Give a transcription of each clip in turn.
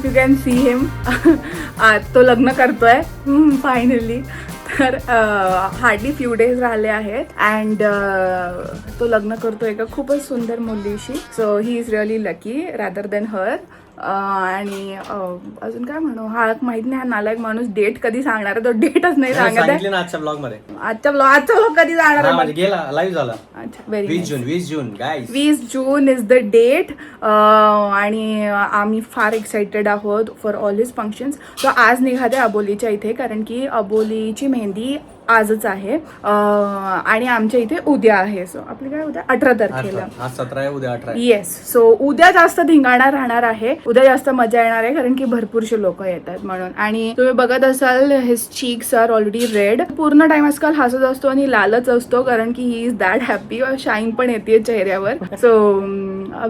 If you can see him, तो लग्न करतोय फायनली. तर हार्डली फ्यू डेज राहिले आहेत अँड तो लग्न करतोय एका खूपच सुंदर मुलीशी. So he is really lucky rather than her. आणि अजून काय म्हणू, हा माहित नाही हा नालायक माणूस डेट कधी सांगणार आहे, तो डेटच नाही सांगत आहे. आजच्या ब्लॉग मध्ये आजचा ब्लॉग कधी जाणार आहे? गेला लाईव्ह झाला. अच्छा, very 20 June guys. 20 June is the date. आणि आम्ही फार एक्साइटेड आहोत for all his functions. So आज निघाले अबोलीच्या इथे, कारण की अबोलीची मेहंदी आजच आहे आणि आमच्या इथे उद्या आहे. सो आपली काय उद्या 18 तारखेला. आज 17 आहे, उद्या 18 आहे. येस. सो उद्या जास्त धिंगाणा राहणार आहे, उद्या जास्त मजा येणार आहे, कारण की भरपूरशे लोक येतात म्हणून. आणि तुम्ही बघत असाल his cheeks are already red. पूर्ण टाइम आजकाल हसत असतो आणि लालच असतो, कारण की he is that happy. Shine पण येते चेहऱ्यावर. So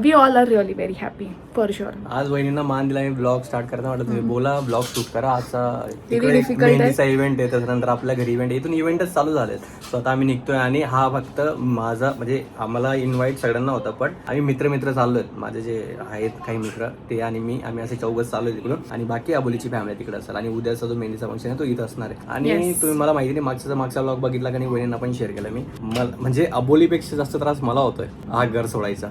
we all are really very happy for sure. आज वहिनींना मान दिला. मी ब्लॉग स्टार्ट करता म्हटलं तुम्ही बोला, ब्लॉग शूट करा. आजचा डिफिकल्ट मेहंदीचा इव्हेंट आहे, त्याच्यानंतर आपल्या घरी इव्हेंट, इथून इव्हेंटच चालू झालेत. सो आता आम्ही निघतोय आणि हा फक्त माझा म्हणजे आम्हाला इन्व्हाइट सगळ्यांना होता, पण आम्ही मित्र चाललोय. माझे जे आहेत काही मित्र ते आणि मी, आम्ही असे 4 चाललोय तिकडून. आणि बाकी अबोलीची फॅमिली तिकडे असेल. आणि उद्याचा जो मेहंदीचा फंक्शन आहे तो इथं असणार आहे. आणि तुम्ही मला माहिती नाही मागचा ब्लॉग बघितला का नाही, वहिनींना पण शेअर केला मी. म्हणजे अबोलीपेक्षा जास्त त्रास मला होतोय हा घर सोडायचा.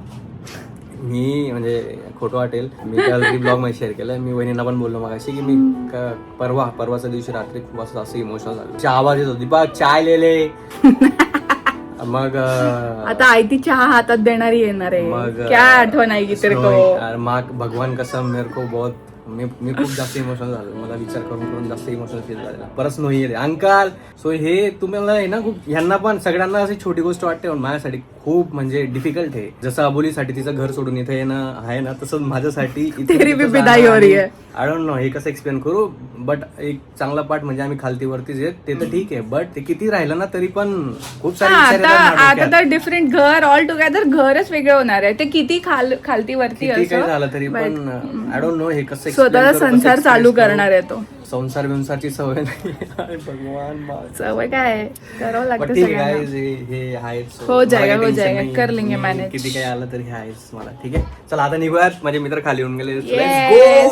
मी म्हणजे खोटं वाटेल, मी ऑलरेडी ब्लॉग मध्ये शेअर केलं. मी वहिनींना पण बोललो मगाशी की मी परवाच्या दिवशी रात्री खूप असं इमोशनल झालो. आवाज येत होती बा चाय लेले. मग आता आयती चहा हातात देणारी येणार आहे. मग क्या आठवण आहे की तेरे को. मग भगवान कसम मेरे को बहुत मी खूप जास्त इमोशनल झालो. मला विचार करून जास्त इमोशनल फील झालेला. परत स्नोई येते अंकल. सो हे तुम्हाला आहे ना खूप, ह्यांना पण सगळ्यांना अशी छोटी गोष्ट वाटते, पण माझ्यासाठी खूप म्हणजे डिफिकल्ट आहे. जसं अबोलीसाठी तिचं घर सोडून इथे येणं आहे ना, तसंच माझ्यासाठी आय डोंट नो हे कसं एक्सप्लेन करू. बट एक चांगला पार्ट म्हणजे आम्ही खालतीवरतीच येत, ते तर ठीक आहे. बट ते किती राहिलं ना तरी पण खूप सारे आता तर डिफरंट घर ऑल टुगेदर घरच वेगळं होणार आहे. ते किती खालतीवरती काय झालं तरी पण आय डोंट नो हे कसं स्वतःचा संसार चालू करणार आहे तो. संसार विंसारची सवय नाही. भगवान सवय काय करावं लागतं हे आहेच. हो जाएगा कर लेंगे मॅनेज. किती काय आलं तरी हे आहेच मला. ठीक आहे चला आता निघूयात. माझे मित्र खाली येऊन गेले.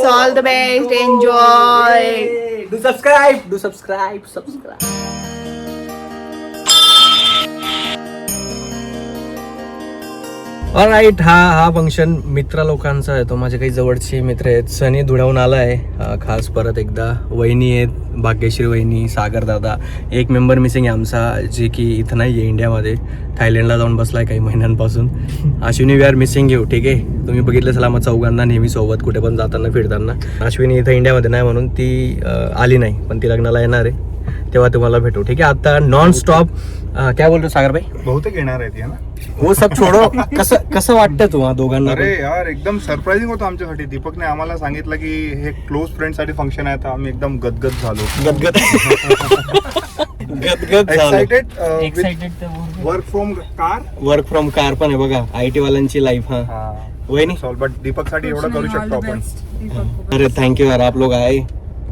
All the best, enjoy. Do subscribe. All right. हा फंक्शन मित्र लोकांचा आहे. तो माझे काही जवळचे मित्र आहेत. सनी धुळ्याहून आला आहे खास परत एकदा. वहिनी आहेत, भाग्यश्री वहिनी, सागर दादा. एक मेंबर मिसिंग आहे आमचा, जे की इथं नाही आहे इंडियामध्ये, थायलंडला जाऊन बसलाय काही महिन्यांपासून. Ashwini we are missing you. ठीक आहे, तुम्ही बघितलं असेल आम्हा चौघांना नेहमी सोबत कुठे पण जाताना फिरताना. अश्विनी इथं इंडियामध्ये नाही म्हणून ती आली नाही, पण ती लग्नाला येणार आहे तेव्हा तुम्हाला भेटू. ठीक आहे. आता नॉन स्टॉप काय बोलतो सागर भाई, बहुतेक येणार आहे ना. हो सब छोडो. कसं वाटतं तुम्हाला दोघांना? अरे यार एकदम सरप्राइझिंग होतं आमच्यासाठी. दीपकने आम्हाला सांगितलं की हे क्लोज फ्रेंड साठी फंक्शन आहे, तर आम्ही एकदम गदगद झालो. एक्साइटेड. वर्क फ्रॉम कार पण आहे बघा, IT वाल्यांची लाईफ. हा वहिनी बट दीपक साठी एवढं करू शकतो आपण. अरे थँक्यू यार, आप लोग आहे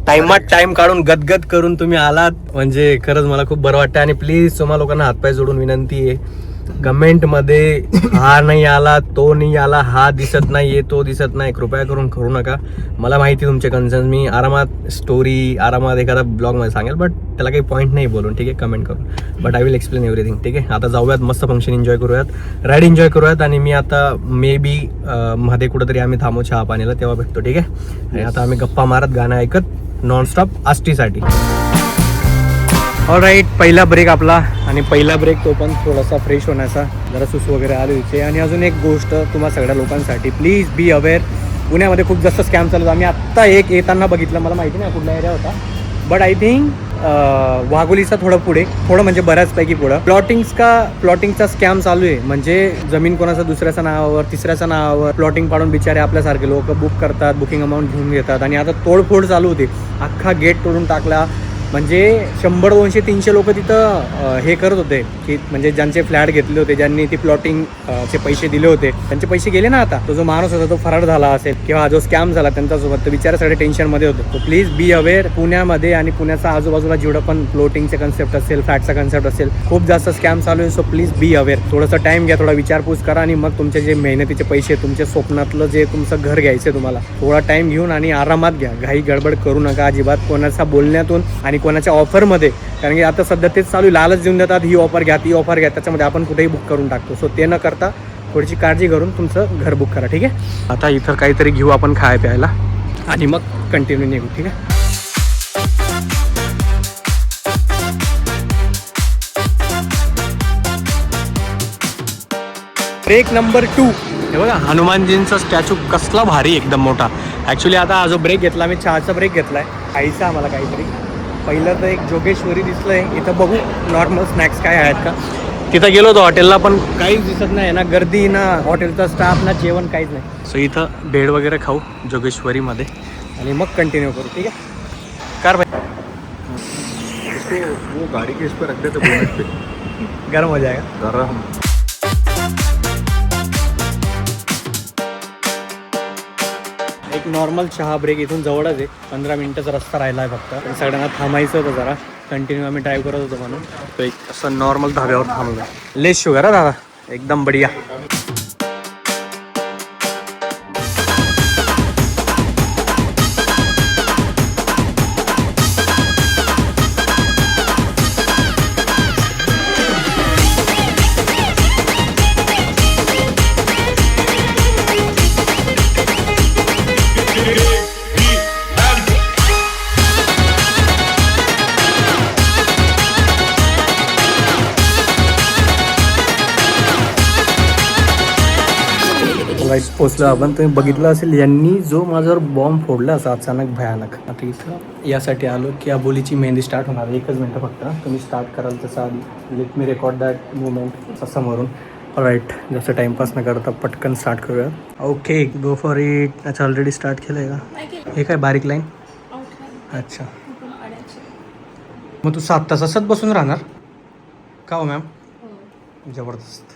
टाइम काढून गदगद करून तुम्ही आलात, म्हणजे खरंच मला खूप बरं वाटतं. आणि प्लीज तुम्हा लोकांना हातपाय जोडून विनंती आहे, कमेंट मध्ये हा नाही आला, तो नाही आला, हा दिसत नाहीये, तो दिसत नाही, कृपया करून करू नका. मला माहिती तुमचे कन्सर्न, मी आरामात स्टोरी आरामात एखादा ब्लॉग मध्ये सांगेल, बट त्याला काही पॉईंट नाही बोलून. ठीक आहे, कमेंट करून. But I will explain everything. ठीक आहे, आता जाऊयात, मस्त फंक्शन एन्जॉय करूयात, राईड एन्जॉय करूयात. आणि मी आता मे बी मध्ये कुठेतरी आम्ही थांबू चहा पाण्याला, तेव्हा भेटतो. ठीक आहे. आणि आता आम्ही गप्पा मारत गाणं ऐकत नॉनस्टॉप आष्टीसाठी. ऑलराईट, पहिला ब्रेक आपला. आणि पहिला ब्रेक तो पण थोडासा फ्रेश होण्याचा, जरा सुस वगैरे आले होते. आणि अजून एक गोष्ट तुम्हा सगळ्या लोकांसाठी, प्लीज बी अवेअर, पुण्यामध्ये खूप जास्त स्कॅम चालू. आम्ही आत्ता एक येताना बघितलं, मला माहिती नाही कुठला एरिया होता, बट आय थिंक वाघोलीचा थोडं म्हणजे बऱ्याचपैकी पुढं प्लॉटिंगचा स्कॅम चालू आहे. म्हणजे जमीन कोणाचा दुसऱ्याच्या नावावर, तिसऱ्याच्या नावावर प्लॉटिंग पाडून बिचारे आपल्यासारखे लोक बुक करतात, बुकिंग अमाऊंट घेऊन घेतात. आणि आता तोडफोड चालू होती, अख्खा गेट तोडून टाकला, म्हणजे 100, 200, 300 लोक तिथं हे करत होते की म्हणजे ज्यांचे फ्लॅट घेतले होते, ज्यांनी ती प्लॉटिंग चे पैसे दिले होते, त्यांचे पैसे गेले ना आता. तो जो माणूस होता तो फरार झाला असेल किंवा जो स्कॅम झाला त्यांच्यासोबत, तर बिचारासाठी टेन्शनमध्ये होतो. तो प्लीज बी अवेअर. पुण्यामध्ये आणि पुण्याच्या आजूबाजूला जेवढं पण प्लॉटिंगचे कन्सेप्ट असेल, फ्लॅटचा कन्सेप्ट असेल, खूप जास्त स्कॅम चालू आहे. So please be aware. थोडंसं टाईम घ्या, थोडा विचारपूस करा आणि मग तुमचे जे मेहनतीचे पैसे, तुमचे स्वप्नातलं जे तुमचं घर घ्यायचं तुम्हाला, थोडा टाईम घेऊन आणि आरामात घ्या. घाई गडबड करू नका अजिबात, कोणाच्या बोलण्यातून आणि कोणाच्या ऑफरमध्ये. कारण की आता सध्या तेच चालू, लालच देऊन देतात, ही ऑफर घ्या, ती ऑफर घ्या, त्याच्यामध्ये आपण कुठेही बुक करून टाकतो. सो ते न करता थोडीशी काळजी करून तुमचं घर बुक करा. ठीक आहे. आता इथं काहीतरी घेऊ आपण खाय प्यायला आणि मग कंटिन्यू निघू. ठीक आहे. Break number 2. हे बघा हनुमानजींचा स्टॅच्यू कसला भारी, एकदम मोठा. ॲक्च्युली आता हा जो ब्रेक घेतला, मी चहाचा ब्रेक घेतला आहे, खायचा आम्हाला काहीतरी. पहिलं तर एक जोगेश्वरी दिसलं आहे, इथं बघू नॉर्मल स्नॅक्स काय आहेत का. तिथं गेलो होतो हॉटेलला, पण काहीच दिसत नाही ना, गर्दी ना, हॉटेलचा स्टाफ ना, जेवण काहीच नाही. सो इथं भेळ वगैरे खाऊ जोगेश्वरीमध्ये आणि मग कंटिन्यू करू. ठीक आहे. कार भाई वो गाड़ी के इस पर रख देते बोनट पे, गरम हो जाएगा. गरम. एक नॉर्मल चहा ब्रेक इथून जवळच आहे, 15 मिनिटाचा रस्ता राहिला आहे फक्त. पण सगळ्यांना थांबायचं होतं जरा, कंटिन्यू आम्ही ड्राईव्ह करत होतो म्हणून. तो एक असं नॉर्मल धाब्यावर थांबलो. लेस शुगर हा दादा, एकदम बढिया. राईट पोचलो आपण. तुम्ही बघितलं असेल, यांनी जो माझ्यावर बॉम्ब फोडला असा अचानक भयानक. आता इथं यासाठी आलो की अबोलीची मेहंदी स्टार्ट होणार आहे. 1 मिनटं फक्त, तुम्ही स्टार्ट कराल त्याचा आधी let me record that movement समोरून. राईट, जसं टाईमपास न करता पटकन स्टार्ट करूया. Okay, go for it. अच्छा, ऑलरेडी स्टार्ट केलं आहे का? हे काय बारीक लाईन? अच्छा, मग तू 7 तास असंच बसून राहणार का हो मॅम? जबरदस्त.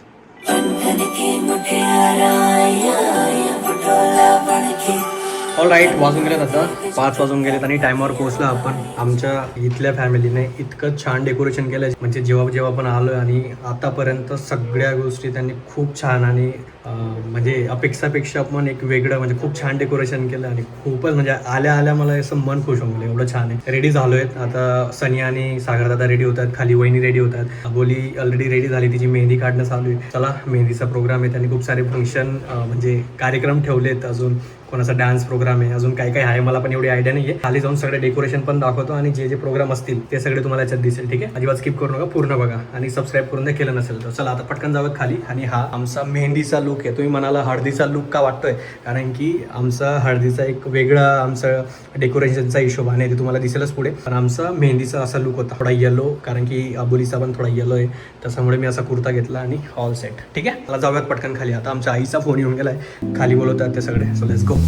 ऑल राईट, वाजून गेलेत आता 5 वाजून गेलेत आणि टायमावर पोहोचलो आपण. आमच्या इथल्या फॅमिलीने इतकं छान डेकोरेशन केलं, म्हणजे जेव्हा पण आलो आणि आतापर्यंत सगळ्या गोष्टी त्यांनी खूप छान आणि म्हणजे अपेक्षापेक्षा पण एक वेगळं, म्हणजे खूप छान डेकोरेशन केलं आणि खूपच म्हणजे आल्या मला असं मन खुश होऊन गेलं, एवढं छान आहे. रेडी झालो आहेत आता. सनी आणि सागरदादा रेडी होतात, खाली वहिनी रेडी होतात, अबोली ऑलरेडी रेडी झाली, तिची मेहंदी काढणं चालू आहे. चला, मेहंदीचा प्रोग्राम आहे, त्यांनी खूप सारे फंक्शन म्हणजे कार्यक्रम ठेवलेत, अजून कोणाचा डान्स प्रोग्राम आहे, अजून काय काय आहे मला पण एवढी आयडिया नाही आहे. खाली जाऊन सगळे डेकोरेशन पण दाखवतो आणि जे प्रोग्राम असतील ते सगळे तुम्हाला याच्यात दिसेल. ठीक आहे. अजिबात स्किप करू नका, पूर्ण बघा आणि सबस्क्राईब करून द्या केलं नसेल तर. चला आता पटकन जाऊयात खाली. आणि हा आमचा मेहंदीचा लुक आहे. तुम्ही म्हणाला हळदीचा लुक का वाटतोय, कारण की आमचा हळदीचा एक वेगळा आमचं डेकोरेशनचा हिशोबाने ते तुम्हाला दिसेलच पुढे. पण आमचा मेहंदीचा असा लुक होता, थोडा येलो, कारण की अबोलीचा पण थोडा येलो आहे, त्याच्यामुळे मी असा कुर्ता घेतला आणि ऑल सेट. ठीक आहे. मला जाऊयात पटकन खाली. आता आमच्या आईचा फोन येऊन गेलाय, खाली बोलवतात ते सगळे. So let's go.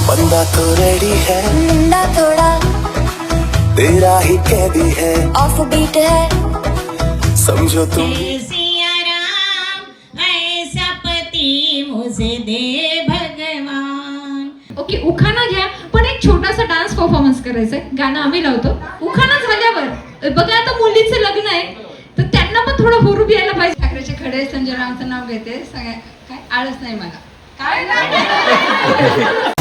बंदा तो रेडी है, मुंडा थोड़ा तेरा ही कैदी है, ऑफ बीट है, समझो तुम. सिया राम ऐसा पति मुझे दे भगवान. ओके, उखाणा घ्या, पण एक छोटासा डान्स परफॉर्मन्स करायचंय. गाणं आम्ही लावतो. उखाणा झाल्यावर बघा, आता मुलीचं लग्न आहे तर त्यांना पण थोडं हुरूप यायला पाहिजे. ठाकरेचे खडे संजय रामचं नाव घेते. सगळ्या काय आळस नाही मला, काय नाही.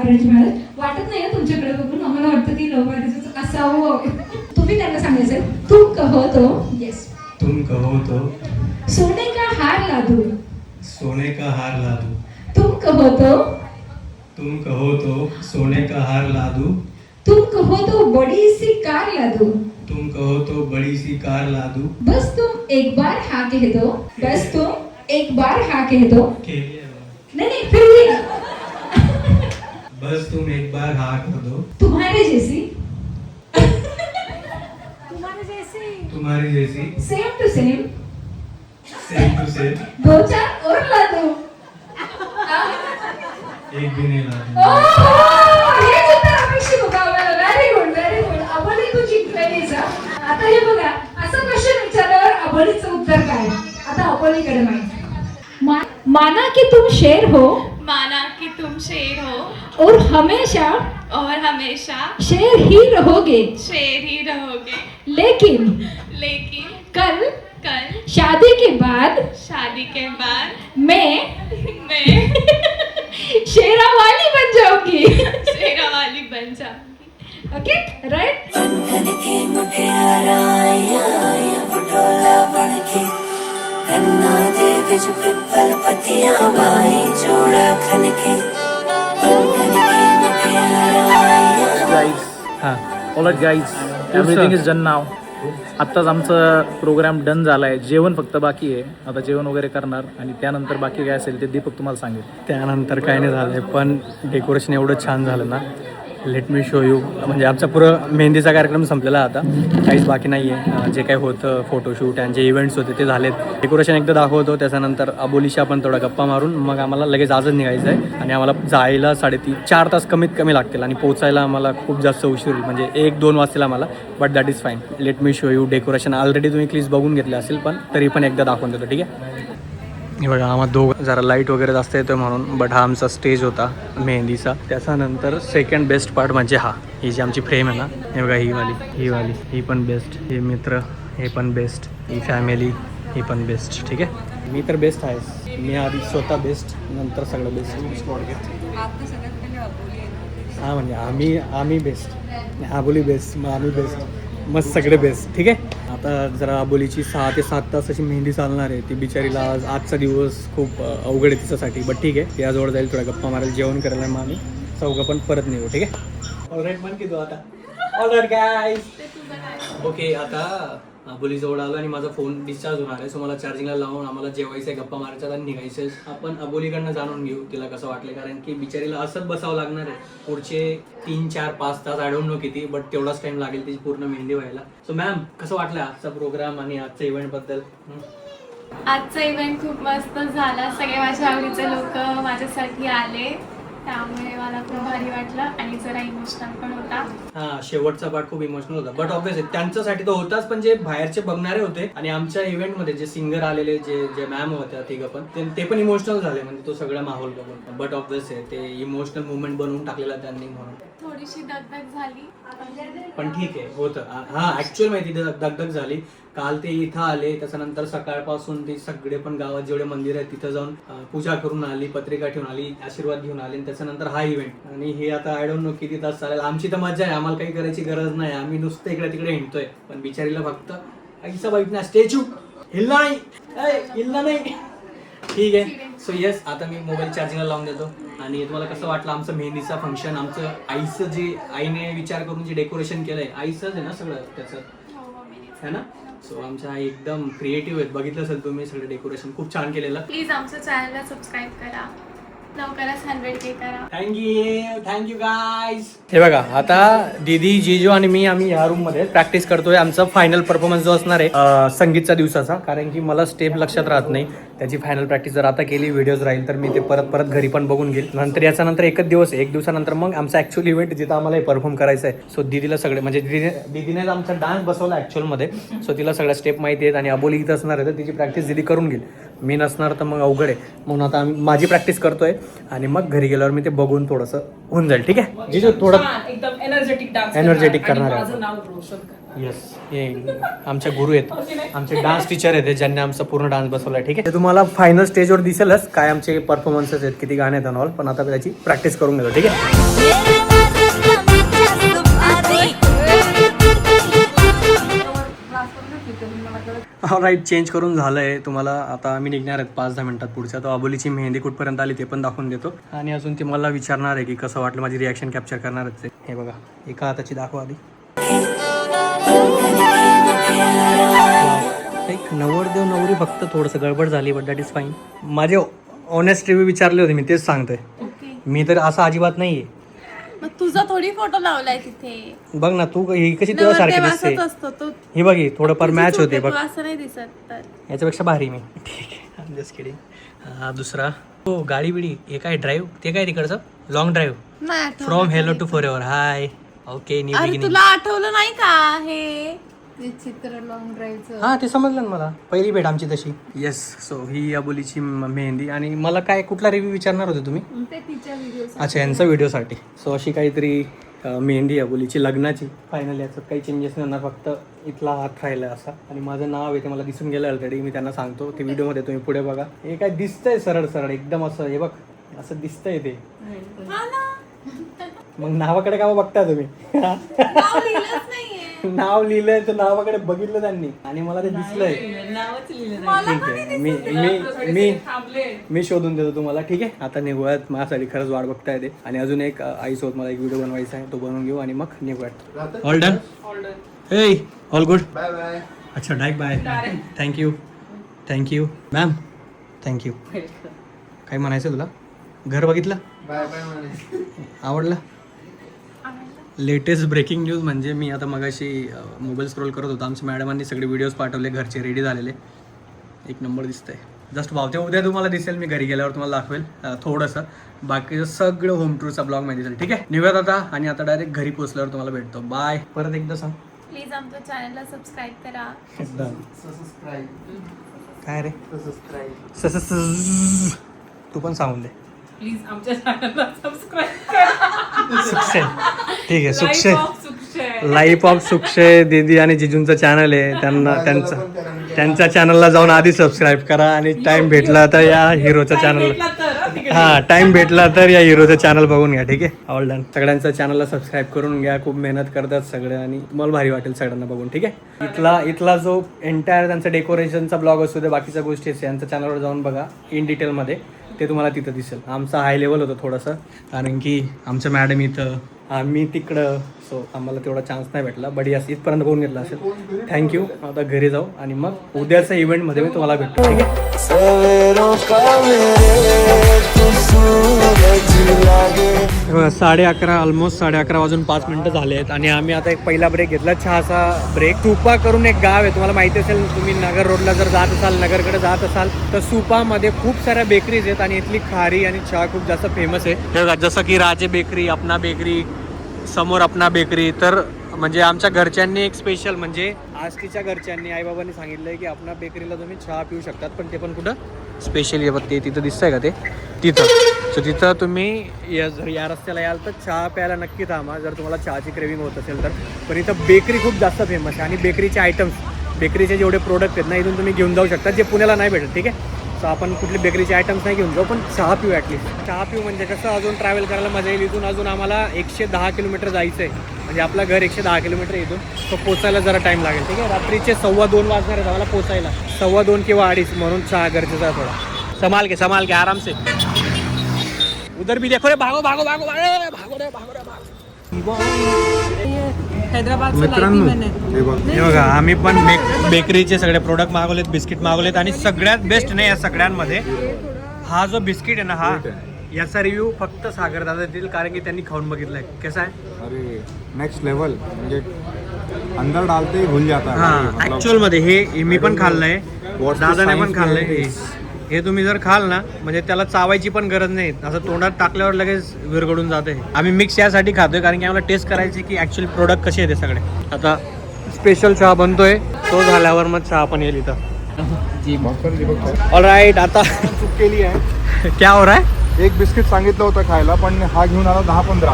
Arrange marriage. वाटत नाही तुमच्याकडे बघून, आम्हाला वाटतं की लव्ह मॅरेजच असावं. तुम्ही त्यांना सांगायचं तुम कहो तो, येस, तुम कहो तो सोने का हार ला दूं, सोने का हार ला दूं, तुम कहो तो सोने का हार ला दूं, तुम कहो तो बड़ी सी कार ला दूं, तुम कहो तो बड़ी सी कार ला दूं. बस तुम एक बार हाँ कह दो, बस तुम एक बार हाँ कह दो. नहीं फिर भी बस तुम एक बार हाँ कर दो, तुम्हारे जैसी तुम्हारी जैसी same to same same to same 2-4 और ला दो. एक भी नहीं ला दूं. हेच उत्तर अपेक्षित होतं आम्हाला. Very good very good. Aboli तू जिंकलेलीस हा. आता हे बघा, असं क्वेश्चन विचारल्यावर अबोलीचं उत्तर काय? आता अबोलीकडे माहिती. माना कि तुम शेर हो, माना कि तुम शेर हो और हमेशा और हमेशा शेर ही रहोगे, शेर ही रहोगे, लेकिन लेकिन कल कल शादी के बाद शादी के बाद मैं मैं शेरा वाली बन जाऊंगी. शेरा वाली बन जाऊंगी. Okay right. बंधन के मुटियारा आया पटोला बनके रन्ना दे बिच पिपल पतियां बाई जोड़ा खनके बंधन के मुटियारा आया. गाईज हां alright guys everything is done now. आत्ताच आमचा प्रोग्राम डन झाला आहे. जेवण फक्त बाकी आहे. आता जेवण वगैरे करणार आणि त्यानंतर बाकी काय असेल ते दीपक तुम्हाला सांगेल. त्यानंतर काय नाही झालं आहे, पण डेकोरेशन एवढं छान झालं ना, लेट मी शो यू. म्हणजे आमचा पुरं मेहंदीचा कार्यक्रम संपलेला आता, काहीच बाकी नाही आहे. जे काही होतं फोटोशूट आणि जे इव्हेंट्स होते ते झालेत. डेकोरेशन एकदा दाखवतो, त्याच्यानंतर अबोलीशी आपण थोडा गप्पा मारून मग आम्हाला लगेच आजच निघायचं आहे. आणि आम्हाला जायला 3.5-4 तास कमीत कमी लागतील आणि पोचायला आम्हाला खूप जास्त उशीर होईल, म्हणजे 1-2 वाजतील आम्हाला. But that is fine. Let me show you decoration. Already तुम्ही क्लिप्स बघून घेतले असेल, पण तरी पण एकदा दाखवून देतो, ठीक आहे. हे बघा, आम्हाला दोघं जरा लाईट वगैरे जास्त येतो म्हणून, बट हा आमचा स्टेज होता मेहंदीचा. त्याच्यानंतर सेकंड बेस्ट पार्ट म्हणजे ही जी आमची फ्रेम आहे ना, हे बघा, ही वाली ही पण बेस्ट. हे मित्र हे पण बेस्ट. ही फॅमिली ही पण बेस्ट. ठीक आहे, मी तर बेस्ट आहे. मी आधी स्वतः बेस्ट, नंतर सगळं बेस्ट. हां म्हणजे आम्ही बेस्ट, अबोली बेस्ट, मग आम्ही बेस्ट, मस्त सगळे बेस्ट. ठीक आहे. आता जरा अबोलीची 6 ते 7 तास अशी मेहंदी चालणार आहे. ती बिचारीला आजचा दिवस खूप अवघड आहे तिच्यासाठी, बट ठीक आहे. याजवळ जाईल, थोडा गप्पा मारायला, जेवण करायला, मग आम्ही चौघं पण परत निघू. ठीक आहे. ऑलराईट म्हण की तू आता. All right guys. ओके, आता अबोलीजवळ आलो आणि माझा फोन डिस्चार्ज होणार आहे, सो मला चार्जिंगला लावून आम्हाला जेवायचं आहे, गप्पा मारायचं आणि निघायचं. आपण अबोलीकडनं जाणून घेऊ तिला कसं वाटलं, कारण की बिचारीला असंच बसावं लागणार आहे पुढचे 3-4-5 तास. आय डोंट नो किती, बट तेवढाच टाइम लागेल तिची पूर्ण मेहंदी व्हायला. सो मॅम, कसं वाटलं आजचा प्रोग्राम आणि आजचा इव्हेंट बद्दल? आजचा इव्हेंट खूप मस्त झाला. सगळे माझ्या आवडीचे लोक माझ्यासाठी आले, त्यामुळे मला खूप भारी वाटलं आणि जरा इमोशनल पण होता. हा, शेवटचा पार्ट खूप इमोशनल होता, बट ऑब्वियसली त्यांच्यासाठी तो होताच, पण जे बाहेरचे बघणारे होते आणि आमच्या इव्हेंटमध्ये जे सिंगर आलेले, जे मॅम होत्या तिघं पण, ते पण इमोशनल झाले, म्हणजे तो सगळा माहोल बघून. बट ऑब्वियस आहे, ते इमोशनल मुवमेंट बनवून टाकलेला त्यांनी, म्हणून थोडीशी दगदग झाली, पण ठीक आहे, होतं. हा, ऍक्च्युअल माहिती दगदग झाली. काल ते इथं आले, त्याच्यानंतर सकाळपासून ते सगळे पण गावात जेवढे मंदिर आहेत तिथं जाऊन पूजा करून आली, पत्रिका ठेवून आली, आशीर्वाद घेऊन आली. त्याच्यानंतर हा इव्हेंट, आणि हे आता आय डोंट नो किती तास चालेल. आमची तर मजा आहे, आम्हाला काही करायची गरज नाही, आम्ही नुसतं इकडे तिकडे हिंडतोय. पण बिचारीला फक्त ऐसा बैठना, स्टॅच्यू हिलना नाही. ठीक आहे. सो येस, आता मी मोबाईल चार्जिंगला लावून देतो. आणि तुम्हाला कसं वाटलं आमचं मेहंदीचा फंक्शन? आमचं आईचं जे आईने विचार करून जे डेकोरेशन केलंय, आईचंच आहे ना सगळं त्याचं, है ना? सो आमच्या आई एकदम क्रिएटिव्ह आहेत, बघितलं असेल तुम्ही सगळं डेकोरेशन खूप छान केलेलं. प्लीज आमच्या चॅनलला सबस्क्राईब करा, लवकरच 100K करा. Thank you guys. हे बघा, आता दीदी, जीजू आणि मी आम्ही या रूम मध्ये प्रॅक्टिस करतोय. आमचा फायनल परफॉर्मन्स जो असणार आहे संगीतच्या दिवसाचा, कारण की मला स्टेप लक्षात राहत नाही. त्याची फायनल प्रॅक्टिस जर आता केली, व्हिडिओज राहील, तर मी ते परत घरी पण बघून घेईल. नंतर याच्यानंतर एकच दिवस, 1 दिवसानंतर मग आमचा ऍक्च्युअल इव्हेंट जिथं आम्हाला परफॉर्म करायचं आहे. सो दीदीला सगळे, म्हणजे दीदीने आमचा डान्स बसवला ऍक्च्युअलमध्ये, सो तिला सगळ्या स्टेप माहिती आहेत. आणि अबोली इथं असणार आहे, तर तिची प्रॅक्टिस दीदी करून घेईल. मी नसणार तर मग अवघड आहे, म्हणून आता माझी प्रॅक्टिस करतोय आणि मग घरी गेल्यावर मी ते बघून थोडंसं होऊन जाईल. ठीक आहे. जिजू थोडं एकदम एनर्जेटिक करणार आहे. येस, हे आमचे गुरु आहेत, आमचे डान्स टीचर आहेत ज्यांनी आमचा पूर्ण डान्स बसवला आहे. ठीक आहे, ते तुम्हाला फायनल स्टेजवर दिसेलच काय आमचे परफॉर्मन्सेस आहेत, किती गाणे आहेत ऑल, पण आता त्याची प्रॅक्टिस करून घेतो. ठीक आहे. राईट, चेंज करून झालं आहे. तुम्हाला आता आम्ही निघणार आहेत 5-10 मिनिटात पुढच्या. तो अबोलीची मेहंदी कुठपर्यंत आली ते पण दाखवून देतो. आणि अजून ते मला विचारणार आहे की कसं वाटलं, माझी रिॲक्शन कॅप्चर करणारच आहे. हे बघा, एका हाताची दाखवा आधी. एक नवरदेव नवरी फक्त थोडंसं गडबड झाली, बट दॅट इज फाईन. माझे ऑनेस्ट रिव्ह्यू विचारले होते मी, तेच सांगतोय. मी तर असं अजिबात नाहीये. मग तुझा थोडी फोटो लावलाय तिथे. बघ ना, तू ही कशी तेव्हा सारखी दिसते. असतो तो. ही बघ, ही थोडंफार मॅच होते बघ. असं नाही दिसत तर. याच्यापेक्षा भारी मी. ठीक आहे, जस्ट किडिंग. हा दुसरा, हो गाडी बिडी, हे काय ड्राईव्ह, ते काय तिकडचं लॉंग ड्राईव्ह नाही आठवलं. फ्रॉम हेलो टू फॉर एव्हर. हाय, ओके, न्यू अरे बिगिनिंग. तुला आठवलं नाही का हे चित्र लॉंग ड्राईव्हचं? हा, ते समजलं ना मला, पहिली भेट आमची तशी. येस, सो ही अबोलीची मेहंदी. आणि मला काय कुठला रिव्ह्यू विचारणार होते तुम्ही? ते तिच्या व्हिडिओ. अच्छा, यांचा व्हिडिओसाठी. सो अशी काहीतरी मेहंदी अबोलीची लग्नाची. फायनली याच्यात काही चेंजेस नाही होणार, फक्त इथला हात राहिला असा. आणि माझं नाव आहे ते मला दिसून गेलं ऑलरेडी, मी त्यांना सांगतो. ते व्हिडिओमध्ये तुम्ही पुढे बघा. हे काय दिसतंय सरळ सरळ एकदम असं, हे बघ असं दिसतंय ते. मग नावाकडे का बघता तुम्ही? नाव लिहिलंय तर नावाकडे बघितलं त्यांनी आणि मला ते दिसलंय. ठीक आहे, मी शोधून देतो तुम्हाला. ठीक आहे, आता निघूयात. माझ्यासाठी खरंच वाट बघताय ते. आणि अजून एक आईसोबत मला एक व्हिडिओ बनवायचा आहे, तो बनवून घेऊ आणि मग निघूयात. All done? हे ऑल गुड. Bye bye. अच्छा, direct bye. Thank you ma'am, thank you. काय म्हणायचं तुला? घर बघितलं? Bye bye. आवडलं? लेटेस्ट ब्रेकिंग न्यूज म्हणजे मी आता मगाशी मोबाईल स्क्रोल करत होतो, आमच्या मॅडमांनी सगळे व्हिडिओज पाठवले, घरचे रेडी झालेले. एक नंबर दिसतंय. जस्ट वावते, उद्या तुम्हाला दिसेल, मी घरी गेल्यावर तुम्हाला दाखवेल थोडंसं. बाकीचं सगळं होम टूरचा ब्लॉग मध्ये दिसेल. ठीक आहे, निघूयात आता. आणि आता डायरेक्ट घरी पोहोचल्यावर तुम्हाला भेटतो. बाय. परत एकदा सांग. प्लीज आमच्या चॅनलला सबस्क्राईब करा. काय रे तू पण सांगून दे. प्लीज आमच्या चॅनलला सबस्क्राईब सुक्षे. ठीक आहे, सुक्षे लाईफ ऑफ सुक्षे दीदी आणि जिजूंचं चॅनल आहे. त्यांच्या चॅनलला जाऊन आधी सबस्क्राईब करा. आणि टाइम भेटला तर या हिरोच्या चॅनलला, हा टाइम भेटला तर या हिरोचं चॅनल बघून घ्या. ठीक आहे, ऑल डन. सगळ्यांचं चॅनलला सबस्क्राईब करून घ्या. खूप मेहनत करतात सगळे आणि मला भारी वाटेल सगळ्यांना बघून. ठीक आहे, इथला जो एंटायर त्यांचा डेकोरेशनचा ब्लॉग असतो ते बाकीच्या गोष्टी यांच्या चॅनलवर जाऊन बघा इन डिटेलमध्ये, ते तुम्हाला तिथं दिसेल. आमचा हाय लेवल होतं थोडंसं, कारण की आमचं मॅडम इथं, आम्ही तिकडं, सो आम्हाला तेवढा चान्स नाही भेटला. बट यास इथपर्यंत करून घेतला असेल. थँक्यू. आता घरी जाऊ आणि मग उद्याच्या इव्हेंटमध्ये मी तुम्हाला भेटतो. ठीक आहे. 11:30 ऑलमोस्ट 11:30 वाजून 5 मिनिटं झाले आहेत आणि आम्ही आता एक पहिला ब्रेक घेतला, चहाचा ब्रेक. सुपा करून एक गाव आहे, तुम्हाला माहिती असेल. तुम्ही नगर रोडला जर जात असाल, नगरकडे जात असाल तर सुपामध्ये खूप साऱ्या बेकरीज आहेत आणि इथली खारी आणि चहा खूप जास्त फेमस आहे. जसं की राजे बेकरी, अपना बेकरी, समोर अपना बेकरी. तर म्हणजे आमच्या घरच्यांनी एक स्पेशल, म्हणजे आष्टीच्या घरच्यांनी, आईबाबांनी सांगितलं आहे की अपना बेकरीला तुम्ही चहा पिऊ शकतात, पण ते पण कुठं स्पेशली ते तिथं दिसतंय का ते तिथं. सो तिथं तुम्ही जर या रस्त्याला याल तर चहा प्यायला नक्की थांबा, जर तुम्हाला चहाची क्रेविंग होत असेल तर. पण इथं बेकरी खूप जास्त फेमस आहे आणि बेकरीचे आयटम्स, बेकरीचे जेवढे प्रोडक्ट आहेत ना, इथून तुम्ही घेऊन जाऊ शकता, जे पुण्याला नाही भेटत. ठीक आहे, सो आपण कुठले बेकरीचे आयटम्स नाही घेऊन जाऊ, पण चहा पिऊ ॲटलीस्ट. चहा पिऊ म्हणजे कसं अजून ट्रॅव्हल करायला मजा येईल. इथून अजून आम्हाला 110 किलोमीटर जायचं आहे, म्हणजे आपलं घर 110 किलोमीटर इथून. तो पोचायला जरा टाईम लागेल. ठीक आहे, रात्रीचे 2:15 वाजणार आहेत आम्हाला पोचायला, 2:15 किंवा 2:30. म्हणून चहा गरजेचा आहे थोडा. संभाल के आराम से. उधर भी देखो रे, भागो भागो भागो भागो रे, भागो रे, भागो. मित्रांनो, हे बघा, आम्ही पण बेकरीचे सगळे प्रोडक्ट मागवलेत, बिस्किट मागवलेत. आणि सगळ्यात बेस्ट नाही या सगळ्यांमध्ये हा जो बिस्किट आहे ना, हा याचा रिव्ह्यू फक्त सागर दादा देतील, कारण की त्यांनी खाऊन बघितलंय. कसा आहे? अरे नेक्स्ट लेवल, म्हणजे अंदर डालते ही भूल जाता है. हा, ऍक्च्युअल मध्ये हे मी पण खाल्लंय, दादाने पण खाल्लंय. हे तुम्ही जर खाल ना, म्हणजे त्याला चावायची पण गरज नाही, असं तोंडात टाकल्यावर लगेच विरघडून जाते. आम्ही मिक्स यासाठी खातोय कारण की आम्हाला टेस्ट करायची की ऍक्च्युअली प्रोडक्ट कसे आहेत ते सगळे. आता स्पेशल चहा बनतोय, तो झाल्यावर मग चहा पण येईल इथं. ऑलराईट, आता चूक केली आहे. क्या हो रहा है? एक बिस्किट सांगितलं होतं खायला, पण हा घेऊन आला 10-15.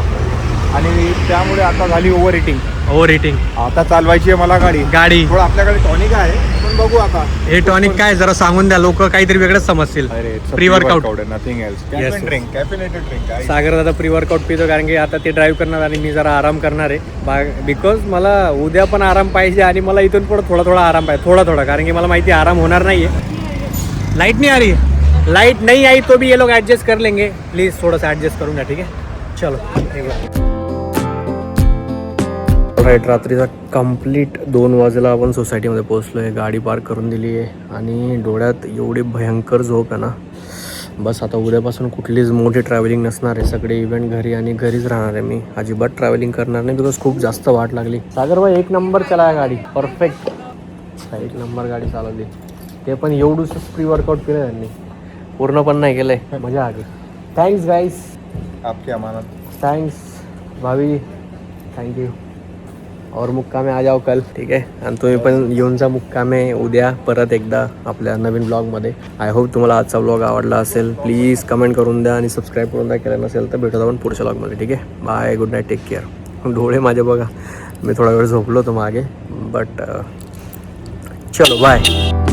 आणि त्यामुळे आता झाली ओव्हर हिटिंग. Over heating. आता चालवायची आहे मला गाडी. थोडं आपल्याकडे टॉनिक आहे, पण बघू आता. हे टॉनिक काय जरा सांगून द्या, लोक काहीतरी वेगळंच समजतील. Pre workout, nothing else. Yes. Drink, caffeinated drink. Sagar दादा प्री वर्कआउट पितो कारण की आता ते ड्राईव्ह करणार आणि मी जरा आराम करणार आहे. बिकॉज मला उद्या पण आराम पाहिजे आणि मला इथून पुढे थोडा आराम पाहिजे, थोडा कारण की मला माहिती आहे आराम होणार नाहीये. लाइट नहीं आ रही है, लाइट नहीं आई तो भी ये लोग एडजस्ट कर लेंगे. प्लीज थोड़ा सा एडजस्ट करूंगा, ठीक है. चलो राईट. रात्रीचा कंप्लीट 2 वाजेला आपण सोसायटीमध्ये पोहोचलो आहे. गाडी पार्क करून दिली आहे आणि डोळ्यात एवढी भयंकर झोप आहे ना. बस आता उद्यापासून कुठलीच मोठी ट्रॅव्हलिंग नसणार आहे. सगळे इव्हेंट घरी आणि घरीच राहणार आहे. मी अजिबात ट्रॅव्हलिंग करणार नाही बिकॉज खूप जास्त वाट लागली. सागर भाई 1 नंबर चला गाडी, परफेक्ट 1 नंबर गाडी चालवली. ते पण एवढंच प्री वर्कआउट केलं त्यांनी, पूर्ण पण नाही केलंय. मजा आली. थँक्स गाईस, आपकी अमानत. थँक्स भाभी, थँक्यू. और मुक्कामे आ जाओ कल, ठीक आहे. आणि तुम्ही पण येऊन जा मुक्कामे उद्या परत एकदा आपल्या नवीन ब्लॉगमध्ये. आय होप तुम्हाला आजचा ब्लॉग आवडला असेल. प्लीज कमेंट करून द्या आणि सबस्क्राईब करून द्या केलं नसेल तर. भेटत आपण पुढच्या ब्लॉगमध्ये, ठीक आहे. Bye, good night, take care. डोळे माझे बघा, मी थोडा वेळ झोपलो होतो मागे, बट चलो बाय.